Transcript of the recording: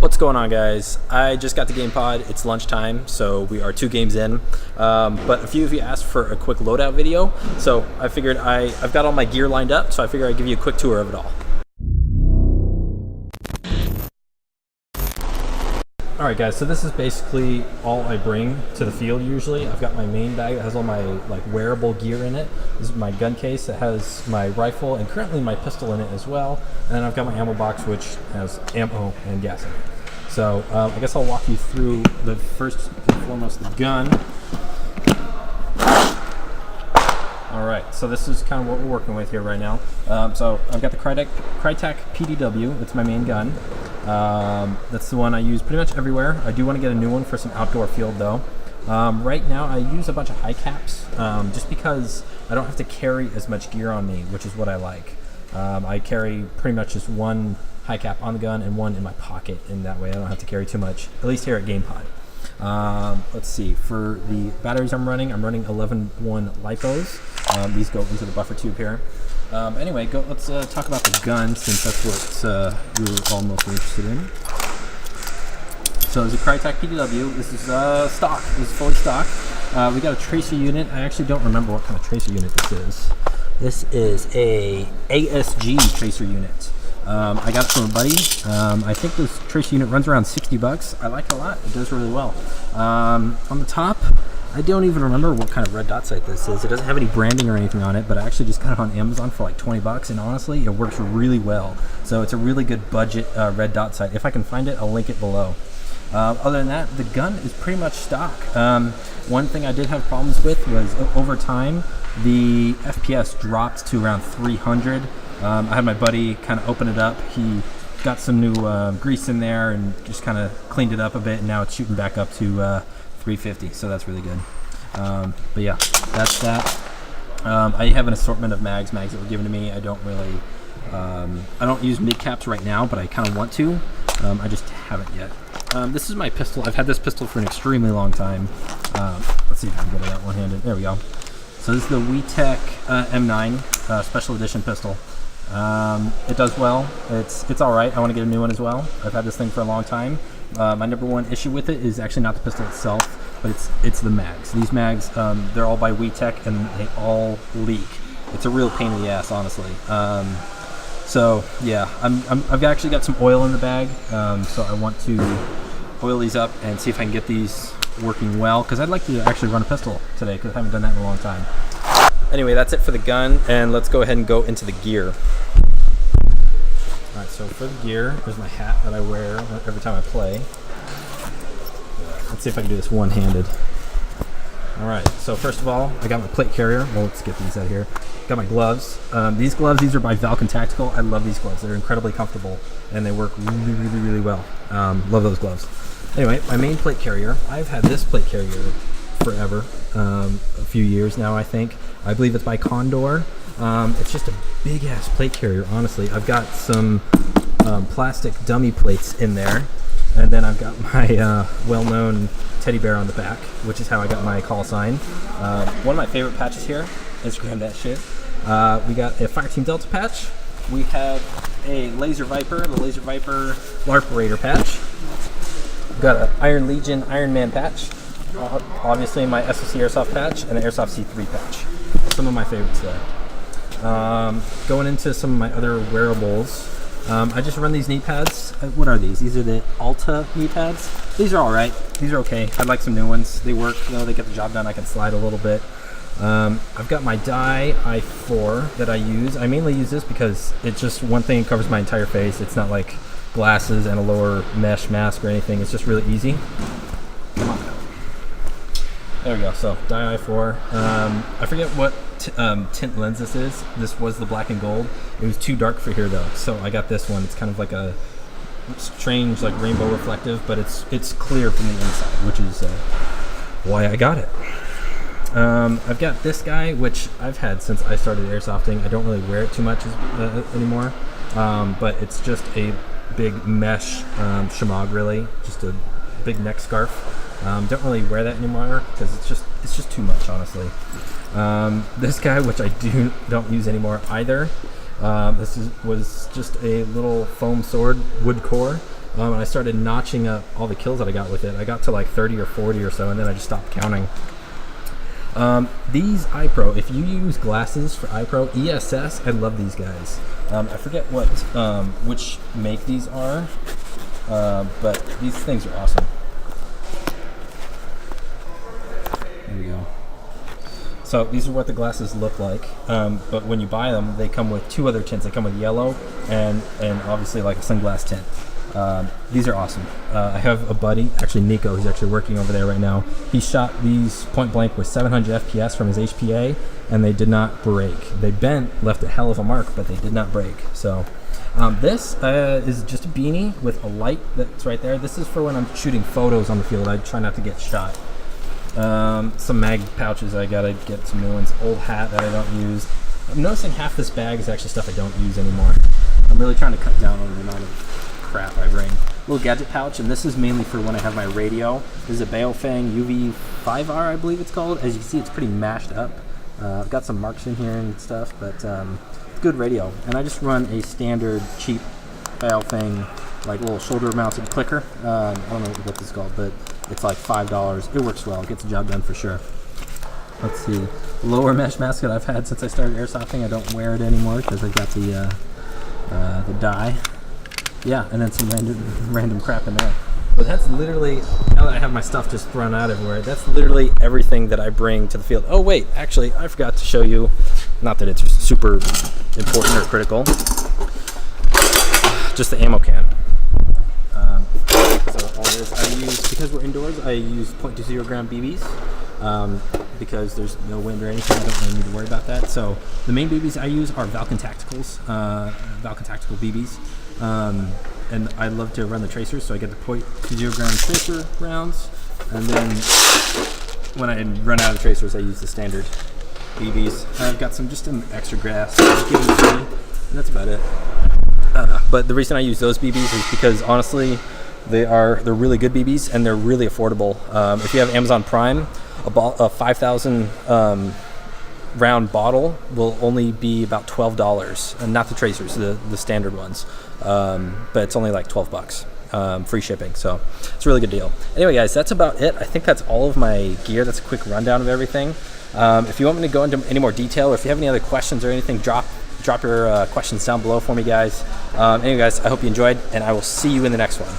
What's going on, guys? I just got the game pod. It's lunchtime, so we are 2 games in. But a few of you asked for a quick loadout video, so I figured I've got all my gear lined up, so I figured I'd give you a quick tour of it all. Alright guys, so this is basically all I bring to the field usually. I've got my main bag that has all my wearable gear in it. This is my gun case that has my rifle and currently my pistol in it as well. And then I've got my ammo box which has ammo and gas in it. So I guess I'll walk you through the first and foremost, the gun. Alright, so this is kind of what we're working with here right now. So I've got the Crytek PDW, it's my main gun. That's the one I use pretty much everywhere. I do want to get a new one for some outdoor field though. Right now I use a bunch of high caps just because I don't have to carry as much gear on me, which is what I like. I carry pretty much just one high cap on the gun and one in my pocket, and that way I don't have to carry too much, at least here at GamePod. Let's see, for the batteries I'm running 11.1 LiPos. These go into the buffer tube here. Anyway, let's talk about the gun, since that's what we were all mostly interested in. So it's a Crytek PDW. This is stock. This is fully stock. We got a tracer unit. I actually don't remember what kind of tracer unit this is. This is a ASG tracer unit. I got it from a buddy. I think this tracer unit runs around 60 bucks. I like it a lot. It does really well. On the top, I don't even remember what kind of red dot sight this is. It doesn't have any branding or anything on it, but I actually just got it on Amazon for like 20 bucks, and honestly, it works really well. So it's a really good budget red dot sight. If I can find it, I'll link it below. Other than that, the gun is pretty much stock. One thing I did have problems with was over time, the FPS dropped to around 300. I had my buddy kind of open it up. He got some new grease in there and just kind of cleaned it up a bit, and now it's shooting back up to 350, so that's really good. But yeah, that's that. I have an assortment of mags that were given to me. I don't really, I don't use mid caps right now, but I kind of want to. I just haven't yet. This is my pistol. I've had this pistol for an extremely long time. Let's see if I can get it out one-handed. There we go. So this is the WeTech M9 Special Edition pistol. It does well. It's all right. I want to get a new one as well. I've had this thing for a long time. My number one issue with it is actually not the pistol itself, but it's the mags. These mags, they're all by WeTech, and they all leak. It's a real pain in the ass, honestly. So yeah, I've actually got some oil in the bag, so I want to oil these up and see if I can get these working well, because I'd like to actually run a pistol today, because I haven't done that in a long time. Anyway, that's it for the gun, and let's go ahead and go into the gear. Alright, so for the gear, there's my hat that I wear every time I play. Let's see if I can do this one-handed. Alright, so first of all, I got my plate carrier. Well, let's get these out here. Got my gloves. These gloves, these are by Valken Tactical. I love these gloves. They're incredibly comfortable, and they work really, really, really well. Love those gloves. Anyway, my main plate carrier. I've had this plate carrier forever. A few years now, I think. I believe it's by Condor. It's just a big-ass plate carrier, honestly. I've got some plastic dummy plates in there, and then I've got my well-known teddy bear on the back, which is how I got my call sign. One of my favorite patches here, Instagram that shit. We got a Fireteam Delta patch. We have a Laser Viper, the Laser Viper LARP Raider patch. We've got an Iron Legion Iron Man patch. Obviously my SOC Airsoft patch and the Airsoft C3 patch. Some of my favorites there. Going into some of my other wearables, I just run these knee pads. What are these? These are the Alta knee pads. These are alright. These are okay. I'd like some new ones. They work, you know, they get the job done. I can slide a little bit. I've got my Dye i4 that I use. I mainly use this because it's just one thing, it covers my entire face. It's not like glasses and a lower mesh mask or anything. It's just really easy. Come on. There we go. So Dye i4. I forget what tint lens this is. This was the black and gold. It was too dark for here though, so I got this one. It's kind of like a strange, like rainbow reflective, but it's clear from the inside, which is why I got it. I've got this guy, which I've had since I started airsofting. I don't really wear it too much anymore, but it's just a big mesh shamag, really, just a big neck scarf. Don't really wear that anymore because it's just too much, honestly. This guy, which I don't use anymore either. This was just a little foam sword, wood core. And I started notching up all the kills that I got with it. I got to like 30 or 40 or so, and then I just stopped counting. These iPro, if you use glasses for iPro, ESS, I love these guys. I forget what which make these are, but these things are awesome. There we go. So these are what the glasses look like, but when you buy them, they come with 2 other tints. They come with yellow and obviously like a sunglass tint. These are awesome. I have a buddy, actually Nico, who's actually working over there right now. He shot these point blank with 700 FPS from his HPA, and they did not break. They bent, left a hell of a mark, but they did not break. So this is just a beanie with a light that's right there. This is for when I'm shooting photos on the field. I try not to get shot. Some mag pouches, I gotta get some new ones. Old hat that I don't use. I'm noticing half this bag is actually stuff I don't use anymore. I'm really trying to cut down on the amount of crap I bring. Little gadget pouch, and this is mainly for when I have my radio. This is a Baofeng UV5R, I believe it's called. As you can see, it's pretty mashed up. I've got some marks in here and stuff, but it's a good radio. And I just run a standard cheap Baofeng, like little shoulder-mounted clicker. I don't know what this is called, but it's like $5. It works well. It gets the job done for sure. Let's see. Lower mesh mask that I've had since I started airsofting. I don't wear it anymore because I got the dye. Yeah, and then some random crap in there. But that's literally, now that I have my stuff just thrown out everywhere, that's literally everything that I bring to the field. Oh wait, actually I forgot to show you, not that it's super important or critical, just the ammo can. So all this I use, because we're indoors, I use 0.20 gram BBs. Because there's no wind or anything, I don't really need to worry about that. So the main BBs I use are Valken Tacticals, Valken Tactical BBs. And I love to run the tracers, so I get the 0.20 gram tracer rounds. And then when I run out of tracers, I use the standard BBs. I've got some extra gas, and that's about it. But the reason I use those BBs is because honestly, they're really good BBs and they're really affordable. If you have Amazon Prime, a 5,000 round bottle will only be about $12, and not the tracers, the standard ones. But it's only like $12, free shipping. So it's a really good deal. Anyway, guys, that's about it. I think that's all of my gear. That's a quick rundown of everything. If you want me to go into any more detail, or if you have any other questions or anything, drop your questions down below for me, guys. Anyway, guys, I hope you enjoyed, and I will see you in the next one.